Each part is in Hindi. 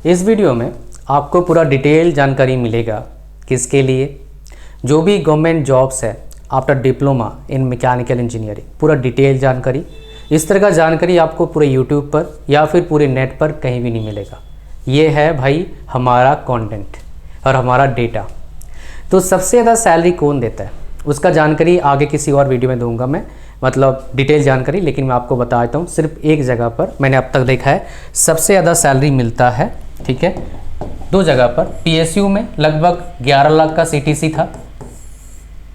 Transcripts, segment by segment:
इस वीडियो में आपको पूरा डिटेल जानकारी मिलेगा किसके लिए, जो भी गवर्नमेंट जॉब्स है after diploma in mechanical engineering, पूरा डिटेल जानकारी। इस तरह का जानकारी आपको पूरे यूट्यूब पर या फिर पूरे नेट पर कहीं भी नहीं मिलेगा। ये है भाई हमारा कंटेंट और हमारा डेटा। तो सबसे ज़्यादा सैलरी कौन देता है उसका जानकारी आगे किसी और वीडियो में दूंगा मैं, मतलब डिटेल जानकारी। लेकिन मैं आपको बता देता हूँ, सिर्फ एक जगह पर मैंने अब तक देखा है सबसे ज़्यादा सैलरी मिलता है, ठीक है, 2 जगह पर। पीएसयू में लगभग 11 लाख का सीटीसी था,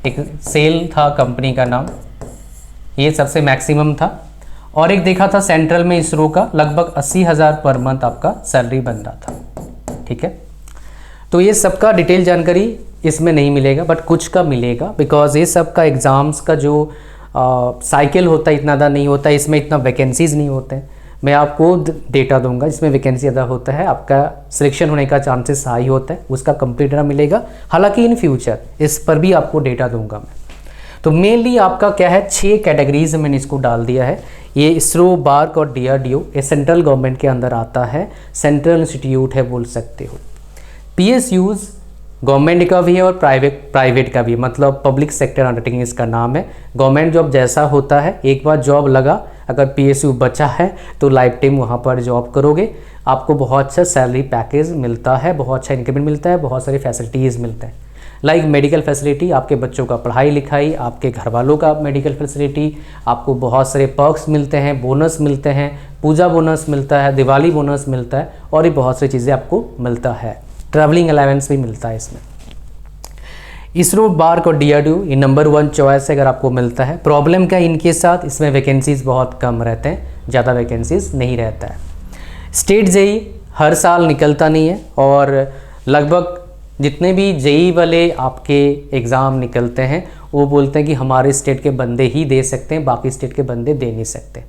एक सेल था कंपनी का नाम, ये सबसे मैक्सिमम था। और एक देखा था सेंट्रल में इसरो का, लगभग 80,000 पर मंथ आपका सैलरी बन रहा था, ठीक है। तो ये सबका डिटेल जानकारी इसमें नहीं मिलेगा, बट कुछ का मिलेगा, बिकॉज ये सब का एग्ज़ाम्स का जो साइकिल होता है इतना ज़्यादा नहीं होता है, इसमें इतना वैकेंसीज़ नहीं होते हैं। मैं आपको डेटा दूंगा जिसमें वैकेंसी ज़्यादा होता है, आपका सिलेक्शन होने का चांसेस हाई होता है, उसका कंप्लीट डेटा मिलेगा। हालांकि इन फ्यूचर इस पर भी आपको डेटा दूंगा मैं। तो मेनली आपका क्या है, 6 कैटेगरीज मैंने इसको डाल दिया है। ये इसरो, बार्क और डीआरडीओ, ये सेंट्रल गवर्नमेंट के अंदर आता है, सेंट्रल इंस्टीट्यूट है बोल सकते हो। पीएसयूज गवर्नमेंट का भी है और प्राइवेट का भी, मतलब पब्लिक सेक्टर अंडरटेकिंग इसका नाम है। गवर्नमेंट जॉब जैसा होता है, एक बार जॉब लगा, अगर पीएसयू बचा है तो लाइफ टाइम वहाँ पर जॉब करोगे, आपको बहुत अच्छा सैलरी पैकेज मिलता है, बहुत अच्छा इंक्रीमेंट मिलता है, बहुत सारी फैसिलिटीज़ मिलते हैं, लाइक मेडिकल फैसिलिटी, आपके बच्चों का पढ़ाई लिखाई, आपके घर वालों का मेडिकल फैसिलिटी, आपको बहुत सारे पर्क्स मिलते हैं, बोनस मिलते हैं, पूजा बोनस मिलता है, दिवाली बोनस मिलता है, और ये बहुत सारी चीज़ें आपको मिलता है। ट्रैवलिंग अलाउंस भी मिलता है इसमें। इसरो, बार्क और डीआरडीओ ये नंबर 1 चॉइस अगर आपको मिलता है। प्रॉब्लम क्या इनके साथ, इसमें वैकेंसीज़ बहुत कम रहते हैं, ज़्यादा वैकेंसीज़ नहीं रहता है। स्टेट जेई हर साल निकलता नहीं है, और लगभग जितने भी जेई वाले आपके एग्ज़ाम निकलते हैं वो बोलते हैं कि हमारे स्टेट के बंदे ही दे सकते हैं, बाकी स्टेट के बंदे दे नहीं सकते।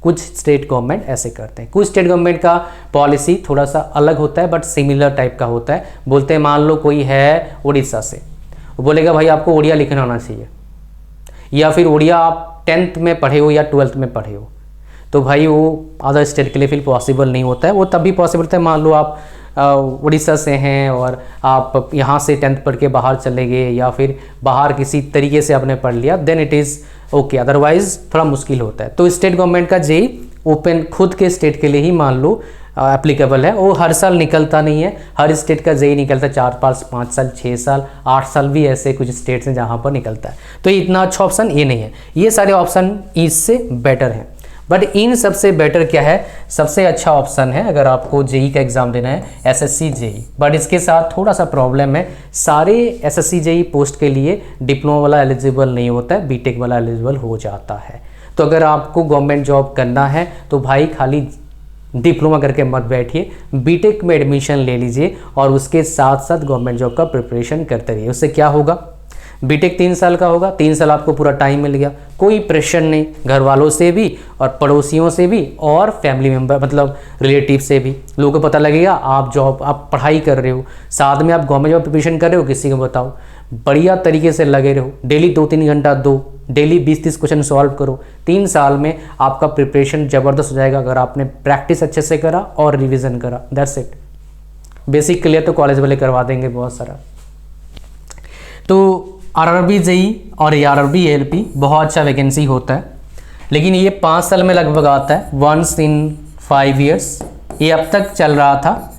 कुछ स्टेट गवर्नमेंट ऐसे करते हैं, कुछ स्टेट गवर्नमेंट का पॉलिसी थोड़ा सा अलग होता है, बट सिमिलर टाइप का होता है। बोलते हैं मान लो कोई है उड़ीसा से, वो बोलेगा भाई आपको उड़िया लिखना आना चाहिए, या फिर उड़िया आप 10th में पढ़े हो या 12th में पढ़े हो, तो भाई वो अदर स्टेट के लिए फिर पॉसिबल नहीं होता है। वो तब भी पॉसिबल होता है मान लो आप उड़ीसा से हैं और आप यहाँ से 10th पढ़ के बाहर चले गए, या फिर बाहर किसी तरीके से आपने पढ़ लिया, then it is okay, otherwise थोड़ा मुश्किल होता है। तो स्टेट गवर्नमेंट का जेई ओपन खुद के स्टेट के लिए ही मान लो एप्लीकेबल है, वो हर साल निकलता नहीं है। हर स्टेट का जेई निकलता है 4, 5 साल, 6 साल, 8 साल भी ऐसे कुछ स्टेट्स हैं जहाँ पर निकलता है। तो इतना अच्छा ऑप्शन ये नहीं है, ये सारे ऑप्शन इससे बेटर हैं। बट इन सबसे बेटर क्या है, सबसे अच्छा ऑप्शन है अगर आपको जेई का एग्ज़ाम देना है, एसएससी जेई। बट इसके साथ थोड़ा सा प्रॉब्लम है, सारे एसएससी जेई पोस्ट के लिए डिप्लोमा वाला एलिजिबल नहीं होता है, बीटेक वाला एलिजिबल हो जाता है। तो अगर आपको गवर्नमेंट जॉब करना है तो भाई खाली डिप्लोमा करके मत बैठिए, बीटेक में एडमिशन ले लीजिए और उसके साथ साथ गवर्नमेंट जॉब का प्रिपरेशन करते रहिए। उससे क्या होगा, बीटेक 3 साल का होगा, 3 साल आपको पूरा टाइम मिल गया, कोई प्रेशर नहीं, घर वालों से भी और पड़ोसियों से भी और फैमिली मेम्बर मतलब रिलेटिव से भी। लोगों को पता लगेगा आप पढ़ाई कर रहे हो, साथ में आप गवर्नमेंट जॉब प्रिपरेशन कर रहे हो, किसी को बताओ, बढ़िया तरीके से लगे रहो, डेली 2-3 घंटा दो, डेली 20-30 क्वेश्चन सॉल्व करो। 3 साल में आपका प्रिपरेशन ज़बरदस्त हो जाएगा अगर आपने प्रैक्टिस अच्छे से करा और रिविज़न करा। That's it. बेसिक क्लियर तो कॉलेज वाले करवा देंगे बहुत सारा। तो आरआरबी जेई और आरआरबी एएलपी बहुत अच्छा वैकेंसी होता है, लेकिन ये 5 साल में लगभग आता है, वंस इन 5 ईयर्स। ये अब तक चल रहा था,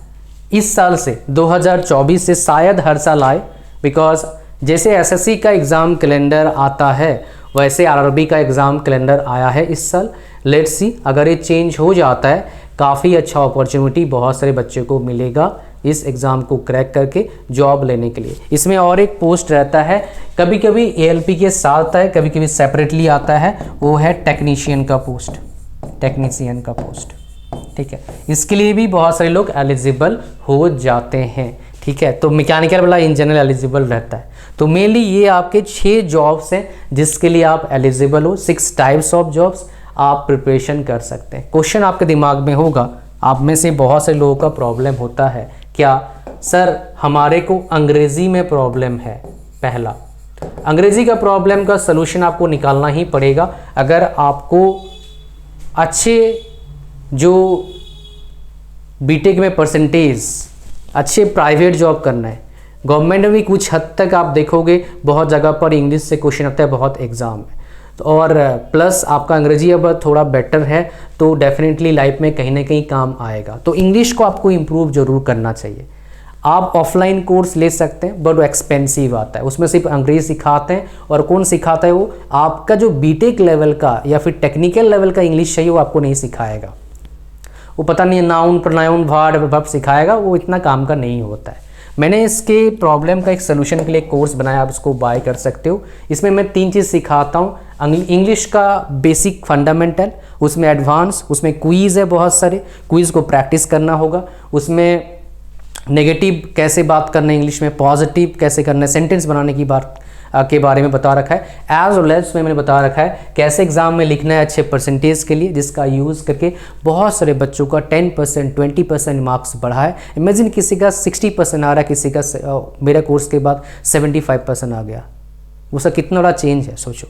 इस साल से 2024 से शायद हर साल आए, बिकॉज जैसे एसएससी का एग्ज़ाम कैलेंडर आता है वैसे आरआरबी का एग्ज़ाम कैलेंडर आया है इस साल। लेट्स सी, अगर ये चेंज हो जाता है, काफ़ी अच्छा अपॉर्चुनिटी बहुत सारे बच्चे को मिलेगा इस एग्ज़ाम को क्रैक करके जॉब लेने के लिए। इसमें और एक पोस्ट रहता है, कभी कभी एएलपी के साथ आता है, कभी कभी सेपरेटली आता है, वो है टेक्नीशियन का पोस्ट, टेक्नीशियन का पोस्ट, ठीक है। इसके लिए भी बहुत सारे लोग एलिजिबल हो जाते हैं, ठीक है। तो मैकेनिकल वाला इन जनरल एलिजिबल रहता है। तो मेनली ये आपके 6 जॉब्स हैं जिसके लिए आप एलिजिबल हो, 6 टाइप्स ऑफ जॉब्स आप प्रिपरेशन कर सकते हैं। क्वेश्चन आपके दिमाग में होगा, आप में से बहुत से लोगों का प्रॉब्लम होता है, क्या सर हमारे को अंग्रेज़ी में प्रॉब्लम है। पहला, अंग्रेज़ी का प्रॉब्लम का सलूशन आपको निकालना ही पड़ेगा। अगर आपको अच्छे जो बीटेक में परसेंटेज, अच्छे प्राइवेट जॉब करना है। गवर्नमेंट में भी कुछ हद तक आप देखोगे बहुत जगह पर इंग्लिश से क्वेश्चन आता है बहुत एग्ज़ाम में, तो और प्लस आपका अंग्रेजी अब थोड़ा बेटर है तो डेफिनेटली लाइफ में कहीं ना कहीं काम आएगा। तो इंग्लिश को आपको इम्प्रूव ज़रूर करना चाहिए। आप ऑफलाइन कोर्स ले सकते हैं बट वो एक्सपेंसिव आता है, उसमें सिर्फ अंग्रेजी सिखाते हैं और कौन सिखाता है वो आपका जो बीटेक लेवल का या फिर टेक्निकल लेवल का इंग्लिश चाहिए वो आपको नहीं सिखाएगा। वो पता नहीं नाउन प्रोनाउन वर्ब सिखाएगा, वो इतना काम का नहीं होता है। मैंने इसके प्रॉब्लम का एक सोल्यूशन के लिए कोर्स बनाया, आप उसको बाय कर सकते हो। इसमें मैं 3 चीज़ सिखाता हूँ। इंग्लिश का बेसिक फंडामेंटल, उसमें एडवांस, उसमें क्विज़ है, बहुत सारे क्विज़ को प्रैक्टिस करना होगा। उसमें नेगेटिव कैसे बात करना है इंग्लिश में, पॉजिटिव कैसे करना है, सेंटेंस बनाने की बात के बारे में बता रखा है। एज वेल एज उसमें मैंने बता रखा है कैसे एग्जाम में लिखना है अच्छे परसेंटेज के लिए, जिसका यूज़ करके बहुत सारे बच्चों का 10% 20% मार्क्स बढ़ा है। इमेजिन किसी का 60% आ रहा है, किसी का मेरा कोर्स के बाद 75% आ गया। उसका कितना बड़ा चेंज है सोचो।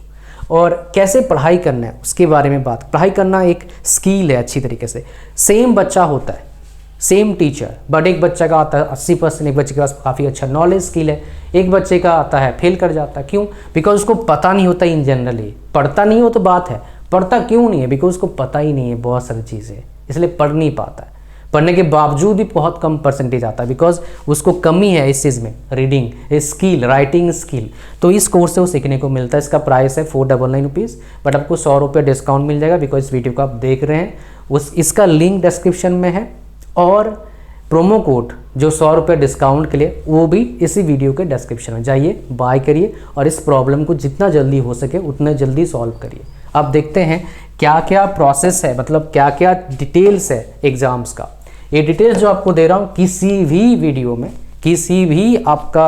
और कैसे पढ़ाई करना है उसके बारे में बात, पढ़ाई करना एक स्किल है अच्छी तरीके से। सेम बच्चा होता है, सेम टीचर, बट एक बच्चा का आता है 80%, एक बच्चे के पास काफ़ी अच्छा नॉलेज स्किल है, एक बच्चे का आता है फेल कर जाता है। क्यों? बिकॉज उसको पता नहीं होता इन जनरली। पढ़ता नहीं हो तो बात है, पढ़ता क्यों नहीं है? बिकॉज उसको पता ही नहीं है बहुत सारी चीज़ें, इसलिए पढ़ नहीं पाता है। पढ़ने के बावजूद भी बहुत कम परसेंटेज आता है बिकॉज उसको कमी है इस चीज़ में, रीडिंग स्किल, राइटिंग स्किल। तो इस कोर्स से वो सीखने को मिलता है। इसका प्राइस है 499 रुपीज़, बट आपको 100 रुपये डिस्काउंट मिल जाएगा बिकॉज इस वीडियो को आप देख रहे हैं। इसका लिंक डिस्क्रिप्शन में है और प्रोमो कोड जो 100 रुपये डिस्काउंट के लिए वो भी इसी वीडियो के डिस्क्रिप्शन में, जाइए बाय करिए और इस प्रॉब्लम को जितना जल्दी हो सके उतना जल्दी सॉल्व करिए। अब देखते हैं क्या क्या प्रोसेस है, मतलब क्या क्या डिटेल्स है एग्ज़ाम्स का। ये डिटेल्स जो आपको दे रहा हूँ किसी भी वीडियो में, किसी भी आपका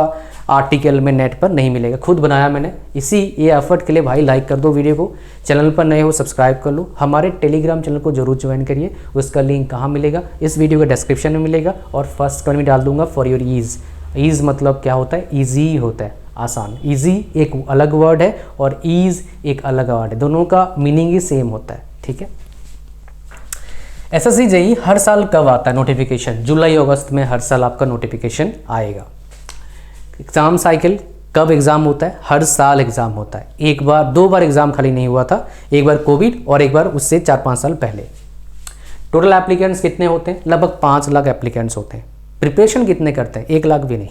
आर्टिकल में नेट पर नहीं मिलेगा, खुद बनाया मैंने। ये एफर्ट के लिए भाई लाइक कर दो वीडियो को, चैनल पर नए हो सब्सक्राइब कर लो, हमारे टेलीग्राम चैनल को जरूर ज्वाइन करिए। उसका लिंक कहाँ मिलेगा? इस वीडियो के डिस्क्रिप्शन में मिलेगा और फर्स्ट कमेंट में डाल दूंगा फॉर योर ईज़। ईज़ मतलब क्या होता है? ईजी होता है, आसान। ईजी एक अलग वर्ड है और ईज़ एक अलग वर्ड है, दोनों का मीनिंग ही सेम होता है। ठीक है। एसएससी जेईई हर साल कब आता है नोटिफिकेशन? जुलाई अगस्त में हर साल आपका नोटिफिकेशन आएगा। एग्ज़ाम साइकिल कब एग्ज़ाम होता है? हर साल एग्ज़ाम होता है। एक बार 2 बार एग्ज़ाम खाली नहीं हुआ था, एक बार कोविड और एक बार उससे 4-5 साल पहले। टोटल एप्लीकेंट्स कितने होते हैं? लगभग 5 लाख एप्लीकेंट्स होते हैं। प्रिपरेशन कितने करते हैं? 1 लाख भी नहीं।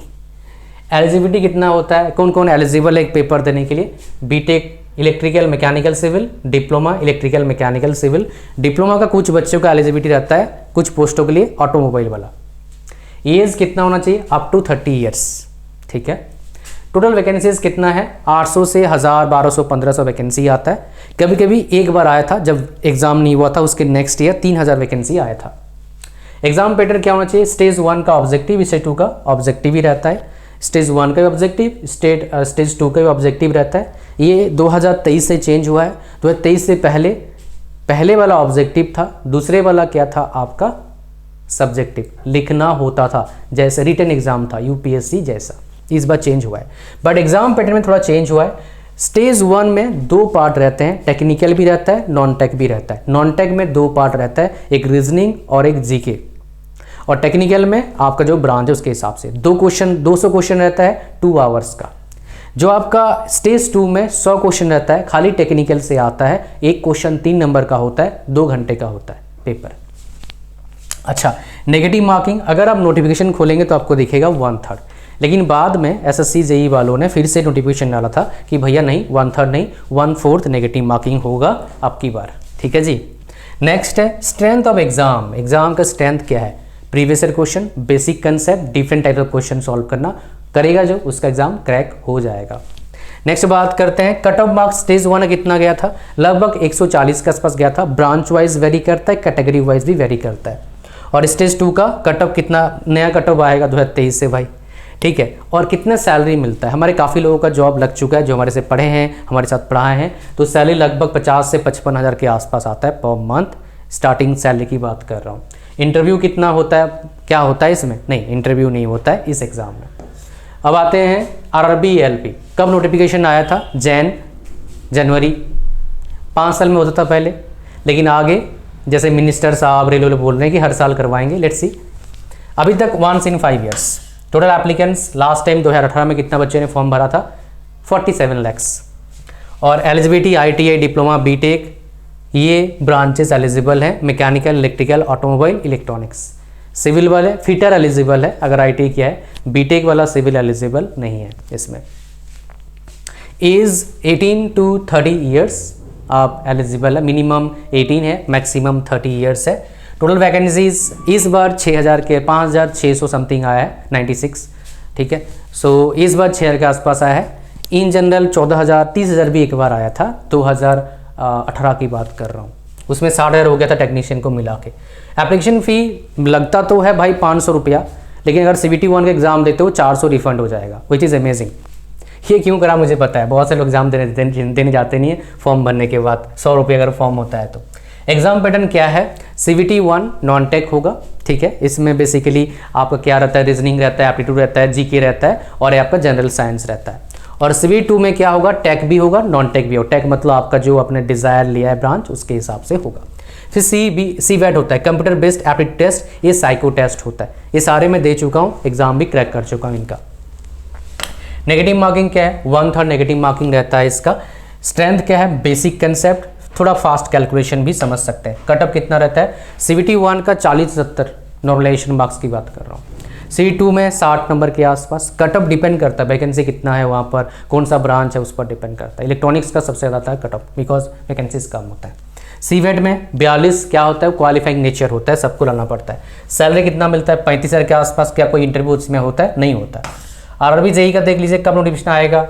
एलिजिबिलिटी कितना होता है? कौन कौन एलिजिबल है एक पेपर देने के लिए? BTech electrical mechanical civil, diploma electrical mechanical civil. Diploma का कुछ बच्चों का एलिजिबिलिटी रहता है, कुछ पोस्टों के लिए ऑटोमोबाइल वाला। एज कितना होना चाहिए? Up to 30 years. ठीक है। टोटल वैकेंसीज कितना है? 800 से 1000, 1200, 1500 वैकेंसी आता है। कभी कभी एक बार आया था जब एग्जाम नहीं हुआ था, उसके नेक्स्ट ईयर 3000 वैकेंसी आया था। एग्जाम पैटर्न क्या होना चाहिए? स्टेज 1 का ऑब्जेक्टिव, स्टेज 2 का ऑब्जेक्टिव ही रहता है। स्टेज 1 का भी ऑब्जेक्टिव, स्टेज 2 का भी ऑब्जेक्टिव रहता है। ये 2023 से चेंज हुआ है। 2023 से पहले वाला ऑब्जेक्टिव था, दूसरे वाला क्या था आपका? सब्जेक्टिव लिखना होता था, जैसे रिटन एग्जाम था यूपीएससी जैसा। इस बार चेंज हुआ है, बट एग्जाम पैटर्न में थोड़ा चेंज हुआ है। स्टेज 1 में 2 पार्ट रहते हैं, टेक्निकल भी रहता है, नॉन टेक भी रहता है। नॉन टेक में 2 पार्ट रहता है, एक रीजनिंग और एक जीके। और टेक्निकल में आपका जो ब्रांच है उसके हिसाब से 200 क्वेश्चन रहता है 2 आवर्स का। जो आपका स्टेज 2 में 100 क्वेश्चन रहता है, खाली टेक्निकल से आता है। एक क्वेश्चन 3 नंबर का होता है, 2 घंटे का होता है पेपर। अच्छा, नेगेटिव मार्किंग अगर आप नोटिफिकेशन खोलेंगे तो आपको दिखेगा 1/3, लेकिन बाद में एसएससी जेईई वालों ने फिर से नोटिफिकेशन डाला था कि भैया नहीं 1/3 नहीं 1/4 नेगेटिव मार्किंग होगा अब की बार। ठीक है जी। नेक्स्ट है स्ट्रेंथ ऑफ एग्जाम। एग्जाम का स्ट्रेंथ क्या है? Previous year question, basic concept, different type of question solve करना करेगा जो, उसका एग्जाम क्रैक हो जाएगा। नेक्स्ट बात करते हैं कट ऑफ मार्क्स। स्टेज 1 कितना गया था? लगभग 140 के आसपास गया था। ब्रांच वाइज वेरी करता है, कैटेगरी वाइज भी वेरी करता है। और स्टेज 2 का कट ऑफ कितना नया कट ऑफ आएगा 2023 से भाई। ठीक है। और कितना सैलरी मिलता है? हमारे काफ़ी लोगों का जॉब लग चुका है जो हमारे से पढ़े हैं, हमारे साथ पढ़ाए हैं, तो सैलरी लगभग 50 से 55 हज़ार के आसपास आता है पर मंथ। स्टार्टिंग सैलरी की बात कर रहा हूँ। इंटरव्यू कितना होता है? क्या होता है इसमें? नहीं, इंटरव्यू नहीं होता है इस एग्ज़ाम में। अब आते हैं आरआरबी एलपी। कब नोटिफिकेशन आया था? जनवरी 5 साल में होता था पहले, लेकिन आगे जैसे मिनिस्टर साहब रेलवे बोल रहे हैं कि हर साल करवाएंगे। लेट्स सी अभी तक once in 5 years. Total applicants last time 2018 में कितना बच्चे ने फॉर्म भरा था? 47 लैक्स। और एलिजिबिलिटी ITI डिप्लोमा बीटेक ये ब्रांचेस एलिजिबल हैं, mechanical, electrical, automobile, electronics. Civil वाले फिटर एलिजिबल है अगर ITI किया है, बीटेक वाला सिविल एलिजिबल नहीं है इसमें। एज 18 to 30 ईयर्स आप एलिजिबल है, मिनिमम 18 है, मैक्सिमम 30 ईयर्स है। टोटल वैकेंसीज इस बार 6000 के 5600 समथिंग आया है, 96, ठीक है। सो इस बार 6000 के आसपास आया है। इन जनरल 14000 30,000 भी एक बार आया था, 2018 की बात कर रहा हूँ, उसमें 60,000 हो गया था टेक्नीशियन को मिला के। एप्लीकेशन फ़ी लगता तो है भाई 500 रुपया, लेकिन अगर CBT 1 का एग्ज़ाम देते हो 400 रिफंड हो जाएगा, विच इज़ अमेजिंग। ये क्यों करा मुझे पता है, बहुत से लोग एग्ज़ाम देने जाते नहीं है फॉर्म भरने के बाद, 100 रुपये अगर फॉर्म होता है तो। एग्ज़ाम पैटर्न क्या है? CBT 1 नॉन टेक होगा, ठीक है। इसमें बेसिकली आपका क्या रहता है? रीजनिंग रहता है, एप्टीट्यूड रहता है, GK रहता है और आपका जनरल साइंस रहता है। और CBT 2 में क्या होगा? टेक भी होगा, नॉन टेक भी होगा। टेक मतलब आपका जो आपने डिज़ायर लिया है ब्रांच, उसके हिसाब से होगा। फिर CVAT होता है, कंप्यूटर बेस्ड एप्टीट्यूड टेस्ट, ये साइको टेस्ट होता है। ये सारे मैं दे चुका हूँ, एग्जाम भी क्रैक कर चुका हूँ इनका। नेगेटिव मार्किंग क्या है? 1/3 नेगेटिव मार्किंग रहता है इसका। स्ट्रेंथ क्या है? बेसिक कंसेप्ट, थोड़ा फास्ट कैलकुलेशन भी समझ सकते हैं। कटअप कितना रहता है? CBT 1 का 40-70 नॉर्मलाइजेशन मार्क्स की बात कर रहा हूँ। CBT 2 में 60 नंबर के आसपास। कटअप डिपेंड करता है वैकेंसी कितना है वहाँ पर, कौन सा ब्रांच है उस पर डिपेंड करता है। इलेक्ट्रॉनिक्स का सबसे ज़्यादा है कटअप, बिकॉज वैकेंसीज कम होता है। CVAT में 42 क्या होता है? क्वालिफाइंग नेचर होता है, सबको लाना पड़ता है। सैलरी कितना मिलता है? 35,000 के आसपास। क्या कोई इंटरव्यू उसमें होता है? नहीं होता। RRB JEE का देख लीजिए कब नोटिफिकेशन आएगा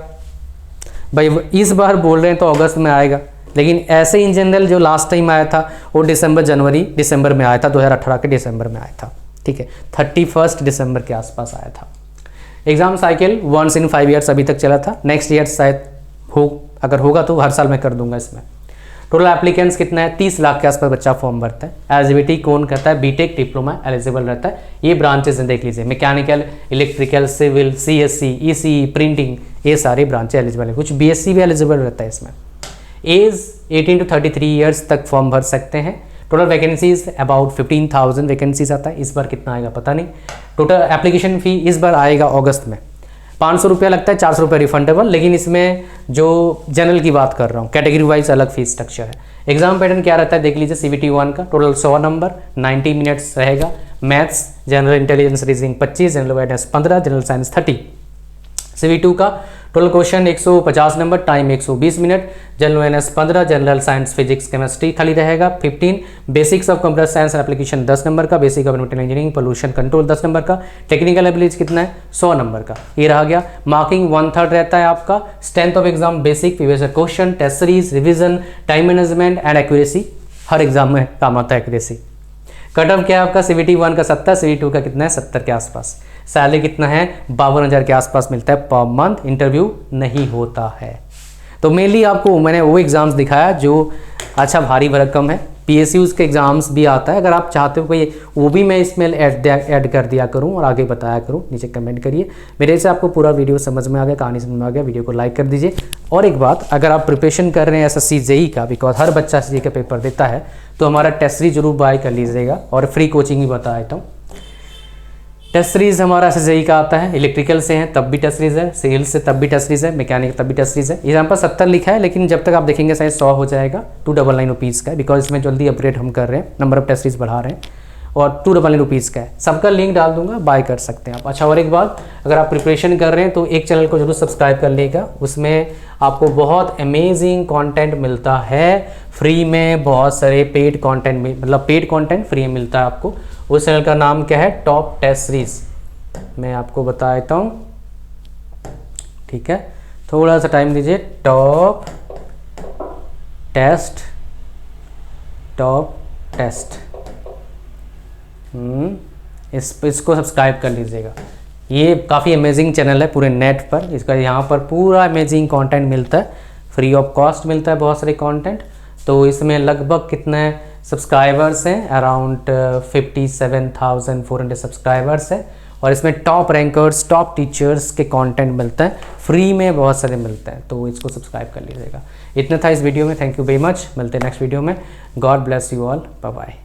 भाई, इस बार बोल रहे हैं तो अगस्त में आएगा, लेकिन ऐसे इन जनरल जो लास्ट टाइम आया था वो दिसंबर में आया था, 2018 के दिसंबर में आया था, ठीक है। 31 दिसंबर के आसपास आया था। Exam cycle once in 5 years अभी तक चला था, नेक्स्ट ईयर शायद हो, अगर होगा तो हर साल मैं कर दूंगा इसमें। टोटल एप्लीकेंट्स कितना है? 30 लाख के आसपास बच्चा फॉर्म भरता है। एलिजिबिलिटी कौन कहता है? बीटेक डिप्लोमा एलिजिबल रहता है। ये ब्रांचेस हैं, देख लीजिए, mechanical, electrical, civil, CSE, ECE, printing, ये सारे ब्रांचें एलिजिबल है। कुछ BSc भी एलिजिबल रहता है इसमें। एज 18 to 33 ईयर्स तक फॉर्म भर सकते हैं। टोटल वैकेंसीज अबाउट 15,000 वैकेंसीज आता है। इस बार कितना आएगा पता नहीं। टोटल एप्लीकेशन फ़ी इस बार आएगा अगस्त में, 500 रुपया लगता है, 400 रुपये रिफंडेबल। लेकिन इसमें जो जनरल की बात कर रहा हूँ, कैटेगरी वाइज अलग फीस स्ट्रक्चर है। एग्जाम पैटर्न क्या रहता है देख लीजिए। CBT 1 का टोटल 100 नंबर, 90 मिनट्स रहेगा। Maths, general intelligence, reasoning 25, general awareness 15, general science 30। CBT 2 का total question 150 number, time 120 minute, general awareness 15, general science, physics, chemistry खाली रहेगा 15, basics of computer science and application 10 number का, basic of engineering, pollution control 10 number का, टेक्निकल एबिलिटीज कितना है 100 नंबर का। ये रहा गया। मार्किंग 1/3 रहता है आपका। Strength of exam basic, previous question, test series, revision, time management and accuracy, हर एग्जाम में काम आता है एक्यूरेसी। कट ऑफ क्या है आपका? CBT 1 का 70, CBT 2 का कितना है 70 के आसपास। सैलरी कितना है? 52,000 के आसपास मिलता है पर मंथ। इंटरव्यू नहीं होता है। तो मेनली आपको मैंने वो एग्ज़ाम्स दिखाया जो अच्छा भारी भरकम है। PSUs के एग्ज़ाम्स भी आता है, अगर आप चाहते हो कोई वो भी मैं इसमें ऐड कर दिया करूं और आगे बताया करूं, नीचे कमेंट करिए। मेरे से आपको पूरा वीडियो समझ में आ गया, कहानी समझ में आ गया, वीडियो को लाइक कर दीजिए। और एक बात, अगर आप प्रिपरेशन कर रहे हैं SSC JEE का, बिकॉज हर बच्चा SSC का पेपर देता है, तो हमारा टेस्ट सीरीज जरूर बाय कर लीजिएगा। और फ्री कोचिंग भी बता देता हूँ। टेस्ट सीरीज हमारा SSC का आता है, इलेक्ट्रिकल से है तब भी टेस्ट सीरीज है, सिविल से तब भी टेस्ट सीरीज है, मैकेनिकल तब भी टेस्ट सीरीज है। यहाँ पर 70 लिखा है, लेकिन जब तक आप देखेंगे शायद 100 हो जाएगा। 299 रुपीज़ का है, बिकॉज इसमें जल्दी अपग्रेड हम कर रहे हैं, नंबर ऑफ टेस्ट सीरीज बढ़ा रहे हैं। और 299 रुपीज़ का है। सबका लिंक डाल दूंगा, बाय कर सकते हैं आप। अच्छा, और एक बात, अगर आप प्रिपरेशन कर रहे हैं तो एक चैनल को जरूर सब्सक्राइब कर लीजिएगा, उसमें आपको बहुत अमेजिंग कंटेंट मिलता है फ्री में। बहुत सारे पेड कंटेंट में, मतलब पेड कंटेंट फ्री में मिलता है आपको। उस चैनल का नाम क्या है? Top test series. मैं आपको बता देता हूँ, ठीक है, थोड़ा सा टाइम दीजिए। टॉप टेस्ट इसको सब्सक्राइब कर लीजिएगा। ये काफ़ी अमेजिंग चैनल है पूरे नेट पर। इसका यहाँ पर पूरा अमेजिंग कंटेंट मिलता है, फ्री ऑफ कॉस्ट मिलता है बहुत सारे कंटेंट। तो इसमें लगभग कितने सब्सक्राइबर्स हैं? अराउंड 57,400 सब्सक्राइबर्स हैं। और इसमें टॉप रैंकर्स, टॉप टीचर्स के कंटेंट मिलता है, फ्री में बहुत सारे मिलते हैं। तो इसको सब्सक्राइब कर लीजिएगा। इतना था इस वीडियो में। Thank you very much. मिलते हैं नेक्स्ट वीडियो में। God bless you all. Bye bye.